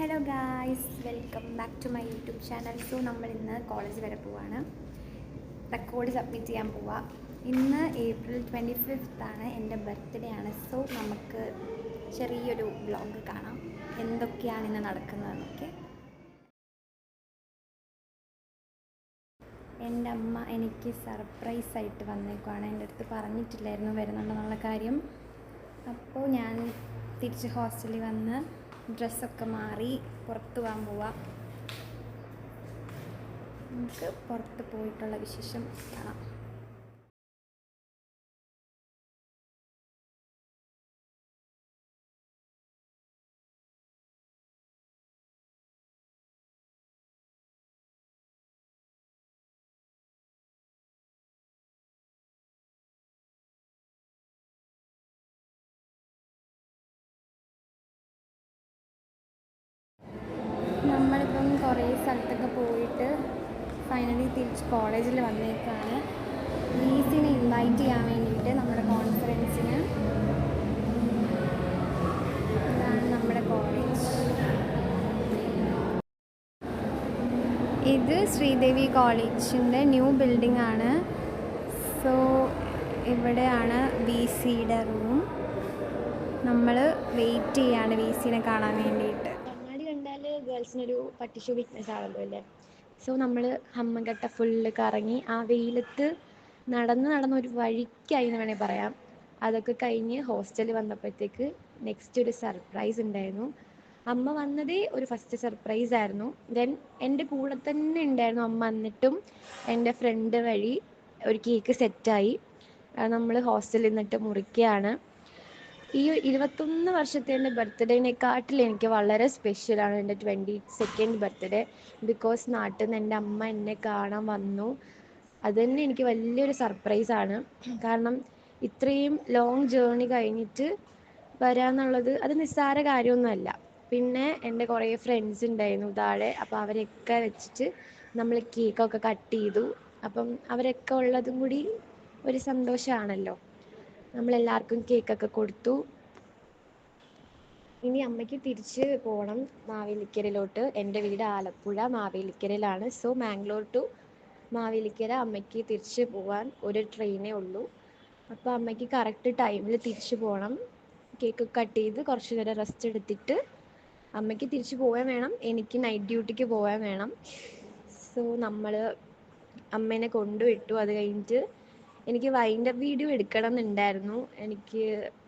Hello guys, welcome back to my YouTube channel. So നമ്മൾ ഇന്ന് college വരെ പോവാണ്. റെക്കോർഡ് സബ്മിറ്റ് ചെയ്യാൻ പോവാം. ഇന്ന് April 25 ആണ്, എൻ്റെ ബർത്ത്ഡേ ആണ്. സോ നമുക്ക് ചെറിയൊരു വ്ളോഗ് കാണാം, എന്തൊക്കെയാണ് ഇന്ന് നടക്കുന്നതെന്നൊക്കെ. എൻ്റെ അമ്മ എനിക്ക് സർപ്രൈസായിട്ട് വന്നേക്കുവാണ്. എൻ്റെ അടുത്ത് പറഞ്ഞിട്ടില്ലായിരുന്നു വരുന്നുണ്ടെന്നുള്ള കാര്യം. അപ്പോൾ ഞാൻ തിരിച്ച് ഹോസ്റ്റലിൽ വന്ന് ഡ്രസ്സൊക്കെ മാറി പുറത്ത് പോകാൻ പോവാം. നമുക്ക് പുറത്ത് പോയിട്ടുള്ള വിശേഷം കാണാം. നമ്മളിപ്പം കുറേ സ്ഥലത്തൊക്കെ പോയിട്ട് ഫൈനലി തിരിച്ച് കോളേജിൽ വന്നേക്കാണ്. ലീസിനെ ഇൻവൈറ്റ് ചെയ്യാൻ വേണ്ടിയിട്ട് നമ്മുടെ കോൺഫറൻസിന്. ഇതാണ് നമ്മുടെ കോളേജ്. ഇത് ശ്രീദേവി കോളേജിൻ്റെ ന്യൂ ബിൽഡിംഗ് ആണ്. സോ ഇവിടെയാണ് VCയുടെ റൂം. നമ്മൾ വെയിറ്റ് ചെയ്യാണ് VCനെ കാണാൻ വേണ്ടിയിട്ട്. കണ്ടാൽ ഗേൾസിനൊരു പട്ടിഷു വീക്ക്നെസ് ആണല്ലോ അല്ലേ. സോ നമ്മൾ ഹമ്മങ്കട്ട ഫുള്ള് കറങ്ങി ആ വെയിലത്ത് നടന്ന് ഒരു വഴിക്കായി എന്ന് വേണമെങ്കിൽ പറയാം. അതൊക്കെ കഴിഞ്ഞ് ഹോസ്റ്റലിൽ വന്നപ്പോഴത്തേക്ക് നെക്സ്റ്റ് ഒരു സർപ്രൈസ് ഉണ്ടായിരുന്നു. അമ്മ വന്നതേ ഒരു ഫസ്റ്റ് സർപ്രൈസ് ആയിരുന്നു. ദെൻ എൻ്റെ കൂടെ തന്നെ ഉണ്ടായിരുന്നു അമ്മ. എന്നിട്ടും എൻ്റെ ഫ്രണ്ട് വഴി ഒരു കേക്ക് സെറ്റായി. നമ്മൾ ഹോസ്റ്റലിൽ നിന്നിട്ട് മുറിക്കുകയാണ്. ഈ 21 വർഷത്തെ എൻ്റെ ബർത്ത്ഡേനെക്കാട്ടിൽ എനിക്ക് വളരെ സ്പെഷ്യലാണ് എൻ്റെ 22nd ബർത്ത്ഡേ. ബിക്കോസ് നാട്ടിൽ നിന്ന് എൻ്റെ അമ്മ എന്നെ കാണാൻ വന്നു. അത് തന്നെ എനിക്ക് വലിയൊരു സർപ്രൈസാണ്. കാരണം ഇത്രയും ലോങ് ജേർണി കഴിഞ്ഞിട്ട് വരാന്നുള്ളത് അത് നിസ്സാര കാര്യമൊന്നുമല്ല. പിന്നെ എൻ്റെ കുറേ ഫ്രണ്ട്സ് ഉണ്ടായിരുന്നു താഴെ. അപ്പോൾ അവരൊക്കെ വെച്ചിട്ട് നമ്മൾ കേക്കൊക്കെ കട്ട് ചെയ്തു. അപ്പം അവരൊക്കെ ഉള്ളതും കൂടി ഒരു സന്തോഷമാണല്ലോ. നമ്മളെല്ലാവർക്കും കേക്കൊക്കെ കൊടുത്തു. ഇനി അമ്മയ്ക്ക് തിരിച്ച് പോകണം മാവേലിക്കരയിലോട്ട്. എൻ്റെ വീട് ആലപ്പുഴ, മാവേലിക്കരയിലാണ്. സോ മാംഗ്ലൂർ ടു മാവേലിക്കര അമ്മയ്ക്ക് തിരിച്ച് പോകാൻ ഒരു ട്രെയിനേ ഉള്ളൂ. അപ്പോൾ അമ്മയ്ക്ക് കറക്റ്റ് ടൈമിൽ തിരിച്ചു പോകണം. കേക്ക് കട്ട് ചെയ്ത് കുറച്ച് നേരം റെസ്റ്റ് എടുത്തിട്ട് അമ്മയ്ക്ക് തിരിച്ചു പോകാൻ വേണം. എനിക്ക് നൈറ്റ് ഡ്യൂട്ടിക്ക് പോകാൻ വേണം. സോ നമ്മൾ അമ്മേനെ കൊണ്ടുവിട്ടു. അത് കഴിഞ്ഞിട്ട് എനിക്ക് വൈൻഡപ്പ് വീഡിയോ എടുക്കണം എന്നുണ്ടായിരുന്നു. എനിക്ക്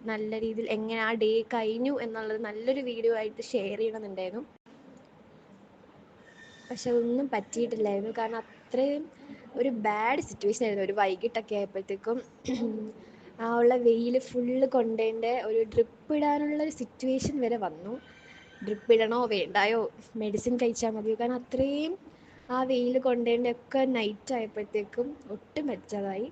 നല്ല രീതിയിൽ എങ്ങനെ ആ ഡേ കഴിഞ്ഞു എന്നുള്ളത് നല്ലൊരു വീഡിയോ ആയിട്ട് ഷെയർ ചെയ്യണമെന്നുണ്ടായിരുന്നു. പക്ഷെ അതൊന്നും പറ്റിയിട്ടില്ലായിരുന്നു. കാരണം അത്രയും ഒരു ബാഡ് സിറ്റുവേഷൻ ആയിരുന്നു. ഒരു വൈകിട്ടൊക്കെ ആയപ്പോഴത്തേക്കും ആ ഉള്ള വെയിൽ ഫുള്ള് കൊണ്ടേൻ്റെ ഒരു ഡ്രിപ്പ് ഇടാനുള്ളൊരു സിറ്റുവേഷൻ വരെ വന്നു. ഡ്രിപ്പ് ഇടണോ വേണ്ടായോ, മെഡിസിൻ കഴിച്ചാൽ മതിയോ, കാരണം അത്രയും ആ വെയിൽ കൊണ്ടേൻ്റെ ഒക്കെ നൈറ്റ് ആയപ്പോഴത്തേക്കും ഒട്ടും പറ്റാതായി.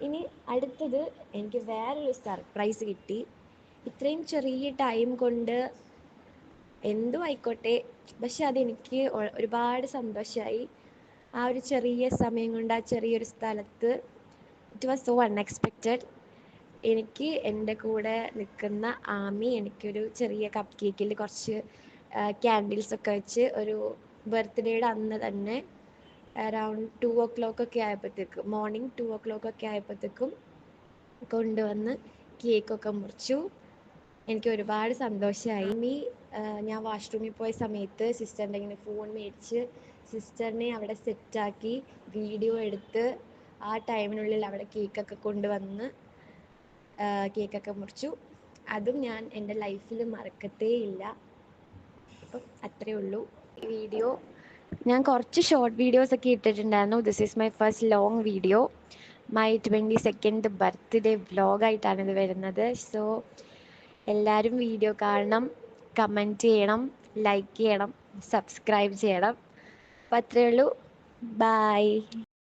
ഇനി അടുത്തത് എനിക്ക് വേറൊരു സർപ്രൈസ് കിട്ടി. ഇത്രയും ചെറിയ ടൈം കൊണ്ട് എന്തും ആയിക്കോട്ടെ, പക്ഷെ അതെനിക്ക് ഒരുപാട് സന്തോഷമായി. ആ ഒരു ചെറിയ സമയം കൊണ്ട് ആ ചെറിയൊരു സ്ഥലത്ത് ഇറ്റ് വാസ് സോ അൺഎക്സ്പെക്റ്റഡ്. എനിക്ക് എൻ്റെ കൂടെ നിൽക്കുന്ന ആമി എനിക്കൊരു ചെറിയ കപ്പ് കേക്കിൽ കുറച്ച് ക്യാൻഡിൽസൊക്കെ വെച്ച് ഒരു ബർത്ത്ഡേയുടെ അന്ന് തന്നെ അറൗണ്ട് 2 o'clock ഒക്കെ ആയപ്പോഴത്തേക്കും, മോർണിംഗ് 2 o'clock ഒക്കെ ആയപ്പോഴത്തേക്കും കൊണ്ടുവന്ന് കേക്കൊക്കെ മുറിച്ചു. എനിക്ക് ഒരുപാട് സന്തോഷമായി. ഇനി ഞാൻ വാഷ്റൂമിൽ പോയ സമയത്ത് സിസ്റ്ററിൻ്റെ ഇങ്ങനെ ഫോൺ മേടിച്ച് സിസ്റ്ററിനെ അവിടെ സെറ്റാക്കി വീഡിയോ എടുത്ത് ആ ടൈമിനുള്ളിൽ അവിടെ കേക്കൊക്കെ കൊണ്ടുവന്ന് കേക്കൊക്കെ മുറിച്ചു. അതും ഞാൻ എൻ്റെ ലൈഫിൽ മറക്കത്തേ ഇല്ല. അപ്പം അത്രയേ ഉള്ളൂ ഈ വീഡിയോ. ഞാൻ കുറച്ച് ഷോർട്ട് വീഡിയോസൊക്കെ ഇട്ടിട്ടുണ്ടായിരുന്നു. This is my first long video. My 22nd birthday വ്ലോഗായിട്ടാണ് ഇത് വരുന്നത്. സോ എല്ലാവരും വീഡിയോ കാണണം, കമൻറ്റ് ചെയ്യണം, ലൈക്ക് ചെയ്യണം, സബ്സ്ക്രൈബ് ചെയ്യണം. അപ്പം അത്രയേ ഉള്ളൂ. ബൈ.